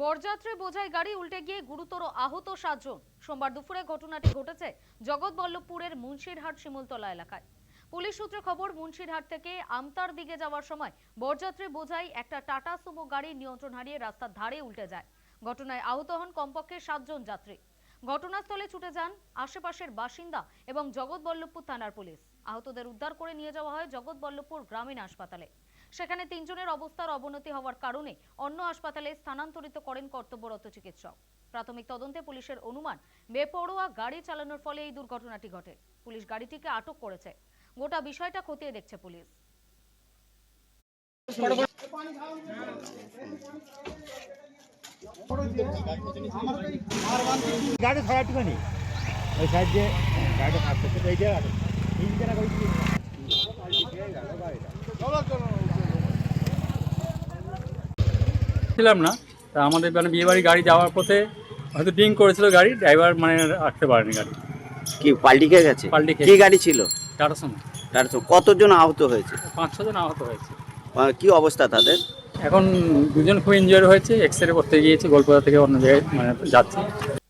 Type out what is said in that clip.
বরযাত্রী বোঝাই গাড়ি উল্টে গিয়ে গুরুতর আহত 7 জন। সোমবার দুপুরে ঘটনাটি ঘটেছে জগৎবল্লভপুরের মুন্সিরহাট শিমুলতলা এলাকায়। পুলিশ সূত্রে খবর, মুন্সিরহাট থেকে আমতার দিকে যাওয়ার সময় বরযাত্রী বোঝাই একটা টাটা সুমো গাড়ি নিয়ন্ত্রণ হারিয়ে রাস্তার ধারে উল্টে যায়। ঘটনায় আহত হন কমপক্ষে 7 জন যাত্রী। ঘটনাস্থলে ছুটে যান আশেপাশের বাসিন্দা এবং জগৎবল্লভপুর থানার পুলিশ। আহতদের উদ্ধার করে নিয়ে যাওয়া হয় জগৎবল্লভপুর গ্রামীণ হাসপাতালে। সেখানে 3 জনের অবস্থার অবনতি হওয়ার কারণে অন্য হাসপাতালে স্থানান্তরিত করেন কর্তব্যরত চিকিৎসক। প্রাথমিক তদন্তে পুলিশের অনুমান, বেপরোয়া গাড়ি চালানোর ফলে এই দুর্ঘটনাটি ঘটে। পুলিশ গাড়িটিকে আটক করেছে। গোটা বিষয়টা খতিয়ে দেখছে পুলিশ। গাড়ি ধরা টিকানি ওই সাইড দিয়ে গাড়িটা থাকতে এই জায়গাটা এই জায়গাটা কই ছিলাম না। তা আমাদের মানে বিয়ে বাড়ি গাড়ি যাওয়ার পথে হয়তো ড্রিঙ্ক করেছিল গাড়ি, ড্রাইভার মানে রাখতে পারেনি গাড়ি, কি পাল্টি খেয়ে গেছে? পাল্টি খেয়ে কি গাড়ি ছিল? টাটার সময় কতজন আহত হয়েছে? 5-6 জন আহত হয়েছে। কি অবস্থা তাদের? এখন 2 জন খুব ইনজিওর হয়েছে, এক্স রে করতে গিয়েছে, গোলপাড়া থেকে অন্য জায়গায় মানে যাচ্ছে।